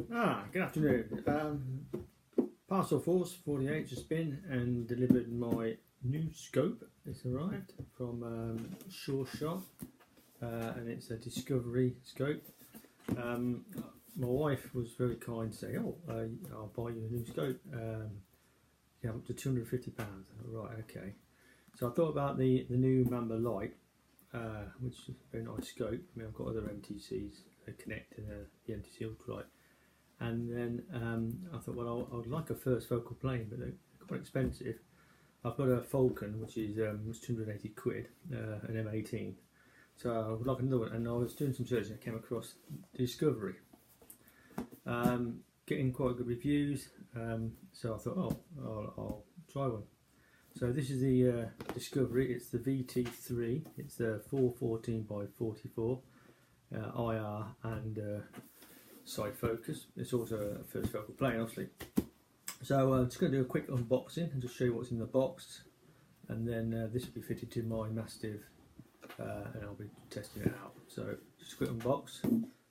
Good afternoon. Parcel Force 48 just been and delivered my new scope. It's arrived from Shore Shop, and it's a Discovery scope. My wife was very kind to say, I'll buy you a new scope. You have up to £250. Right, okay. So I thought about the new Mamba Light, which is a very nice scope. I mean, I've got other MTCs that connect to the MTC Ultralight. And then I thought, well, I would like a first focal plane, but they're quite expensive. I've got a Falcon, which is 280 quid, an M18. So I would like another one, and I was doing some searching, I came across Discovery. Getting quite good reviews, so I thought, I'll try one. So this is the Discovery. It's the VT3. It's the 414 by 44 IR and side focus. It's also a first focal plane, obviously. So I'm just going to do a quick unboxing and just show you what's in the box, and then this will be fitted to my Mastiff, and I'll be testing it out. So just a quick unbox.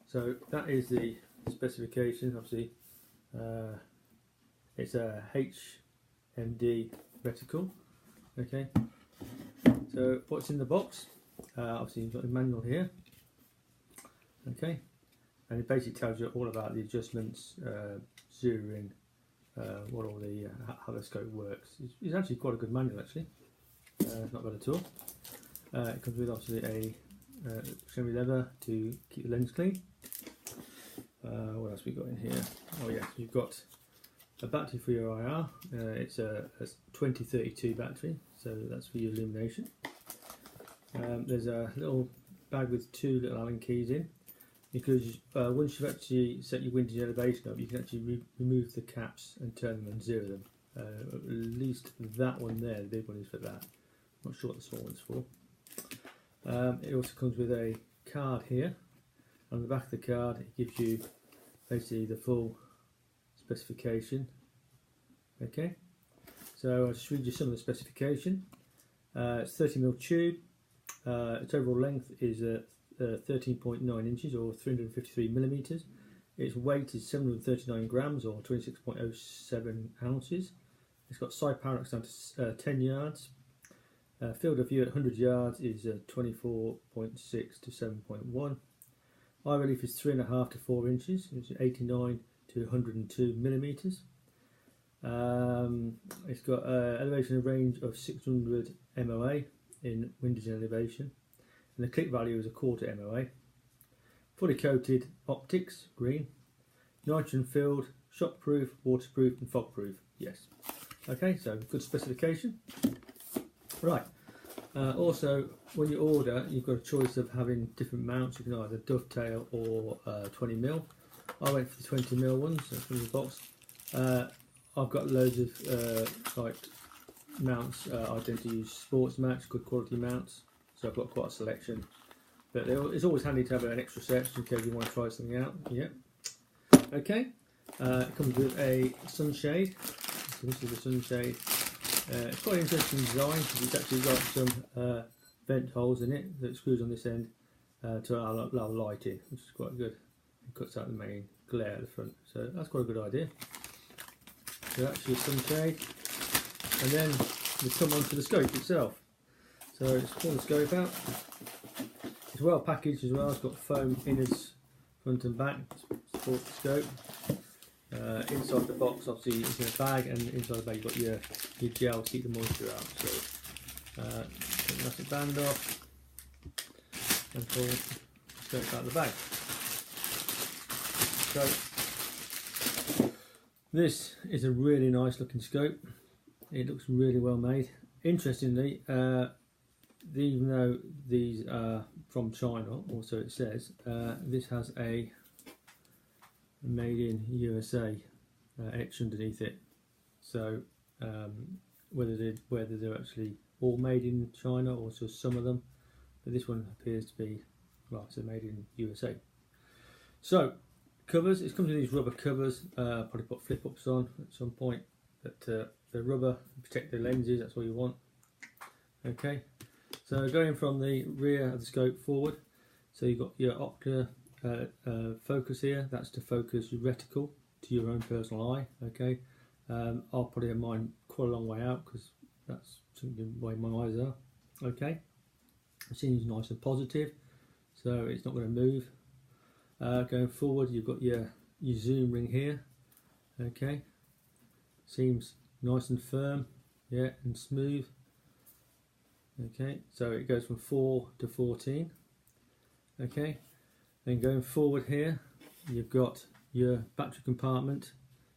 So that is the specification. Obviously, it's a HMD reticle. Okay. So what's in the box? Obviously, you've got the manual here. Okay. And it basically tells you all about the adjustments, zeroing, what all the how the scope works. It's actually quite a good manual, actually. It's not bad at all. It comes with obviously a chamois leather to keep the lens clean. What else we got in here? Oh yeah, you've got a battery for your IR. It's a 2032 battery, so that's for your illumination. There's a little bag with two little Allen keys in. Because once you've actually set your windage elevation up, you can actually remove the caps and turn them and zero them. At least that one there, the big one, is for that. I'm not sure what the small one's for. It also comes with a card here. On the back of the card, it gives you basically the full specification. Okay, so I'll just read you some of the specification. It's 30mm tube. Its overall length is 13.9 inches or 353 millimeters. Its weight is 739 grams or 26.07 ounces. It's got side parallax down to 10 yards. Field of view at 100 yards is 24.6 to 7.1. Eye relief is 3.5 to 4 inches, which is 89 to 102 millimeters. It's got elevation range of 600 MOA in windage elevation. And the click value is 1/4 MOA. Fully coated optics, green. Nitrogen filled, shockproof, waterproof and fogproof, yes. Okay, so good specification. Right, also when you order, you've got a choice of having different mounts. You can either dovetail or 20mm. I went for the 20mm ones, so from the box. I've got loads of like mounts. I tend to use Sports Match, good quality mounts. So I've got quite a selection, but it's always handy to have an extra set in case you want to try something out. Yeah. Okay. It comes with a sunshade. So this is a sunshade. It's quite an interesting design because it's actually got some vent holes in it that screws on this end to allow light in, which is quite good. It cuts out the main glare at the front, so that's quite a good idea. So that's your sunshade, and then we come on to the scope itself. So it's pull the scope out. It's well packaged as well. It's got foam innards front and back to support the scope. Inside the box, obviously, it's in a bag, and inside the bag you've got your gel to keep the moisture out. So take the elastic band off and pull the scope out of the bag. So this is a really nice looking scope. It looks really well made. Interestingly, even though these are from China, also it says, this has a made in USA etched underneath it. So whether they're actually all made in China or just some of them, but this one appears to be, well, so made in USA. So covers, it comes with these rubber covers. Probably put flip ups on at some point, but the rubber protect the lenses. That's all you want. Okay. So going from the rear of the scope forward, so you've got your focus here. That's to focus your reticle to your own personal eye. Okay, I'll probably have mine quite a long way out because that's the way my eyes are. Okay, it seems nice and positive, so it's not going to move. Going forward, you've got your zoom ring here. Okay, seems nice and firm, yeah, and smooth. Okay, so it goes from 4 to 14. Okay, then going forward here, you've got your battery compartment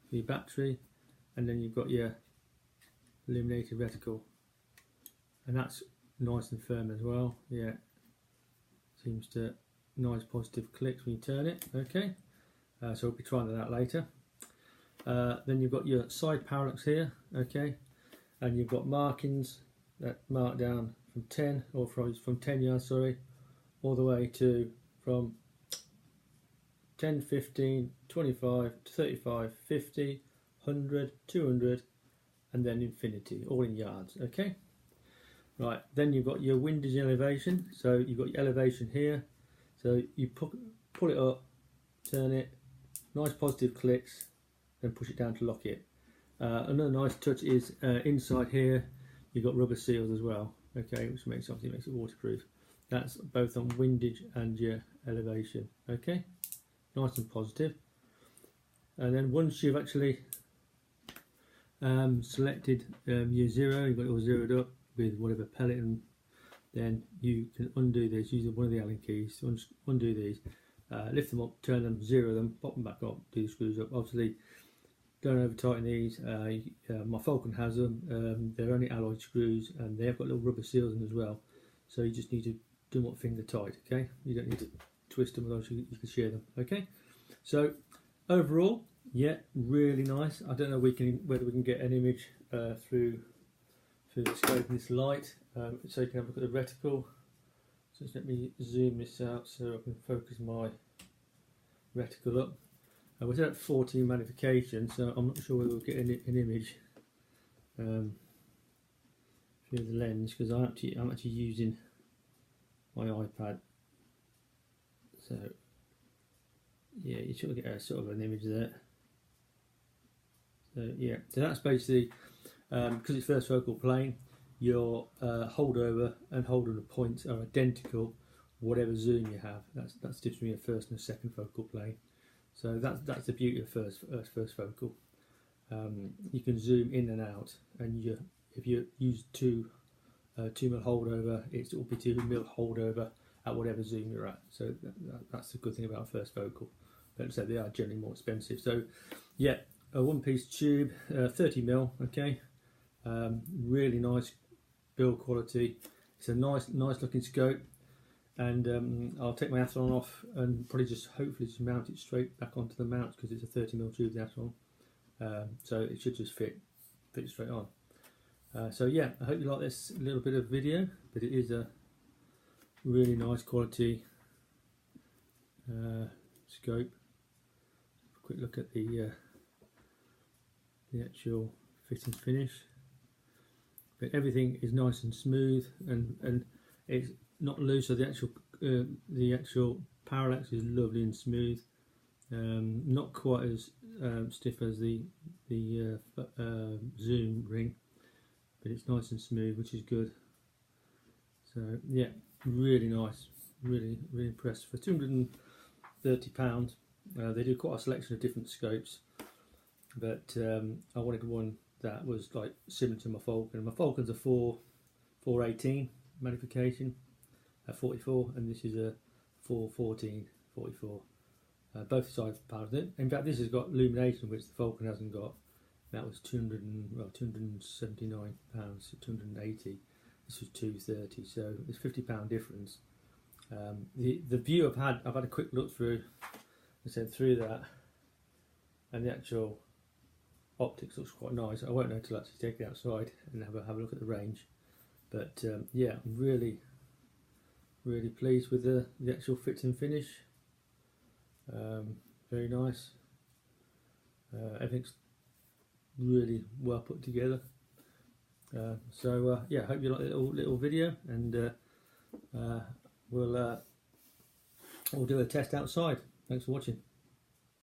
for your battery, and then you've got your illuminated reticle, and that's nice and firm as well. Yeah, seems to nice positive clicks when you turn it. Okay, so we'll be trying that out later. Then you've got your side parallax here. Okay, and you've got markings that mark down from 10 or from 10 yards, sorry, all the way to from 10, 15, 25, 35, 50, 100, 200, and then infinity, all in yards. Okay, right, then you've got your windage elevation. So you've got your elevation here, so you pull it up, turn it, nice positive clicks, then push it down to lock it. Another nice touch is inside here you've got rubber seals as well. Okay, which makes it waterproof. That's both on windage and your elevation. Okay, nice and positive. And then once you've actually selected your zero, you've got it all zeroed up with whatever pellet, and then you can undo this using one of the Allen keys. So undo these, lift them up, turn them, zero them, pop them back up, do the screws up. Obviously, don't over tighten these. My Falcon has them. They're only alloy screws, and they've got little rubber seals in them as well. So you just need to do them up finger tight. Okay, you don't need to twist them, otherwise you can shear them. Okay, so overall, yeah, really nice. I don't know whether we can get an image through the scope in this light. So you can have a look at the reticle. So just let me zoom this out so I can focus my reticle up. We're at 14 magnification, so I'm not sure whether we'll get an image through the lens, because I'm actually using my iPad. So yeah, you should get a sort of an image there. So yeah, so that's basically because it's first focal plane, your holdover and holdover points are identical, whatever zoom you have. That's the difference between a first and a second focal plane. So that's the beauty of first focal. You can zoom in and out, and if you use 2 mil holdover, it will be 2 mil holdover at whatever zoom you're at. So that's the good thing about first focal. But as I said, they are generally more expensive. So yeah, a one-piece tube, 30 mil. Okay, really nice build quality. It's a nice looking scope. And I'll take my Athlon off and probably hopefully just mount it straight back onto the mount, because it's a 30 mil tube, the Athlon, so it should just fit straight on. So yeah, I hope you like this little bit of video, but it is a really nice quality scope. Quick look at the actual fit and finish, but everything is nice and smooth, and it's not loose. So the actual parallax is lovely and smooth, not quite as stiff as the zoom ring, but it's nice and smooth, which is good. So yeah, really nice, really impressed. For £230, they do quite a selection of different scopes, but I wanted one that was like similar to my Falcon. My Falcon's a 418 magnification at 44, and this is a 414 44. Both sides powered it. In fact, this has got illumination, which the Falcon hasn't got. That was £279, 280. This was 230, so there's £50 difference. The view I've had a quick look through, I said through that, and the actual optics looks quite nice. I won't know until I actually take it outside and have a look at the range. But yeah, I'm really pleased with the actual fit and finish. Very nice. Everything's really well put together. So yeah, I hope you like the little video, and we'll or do a test outside. Thanks for watching.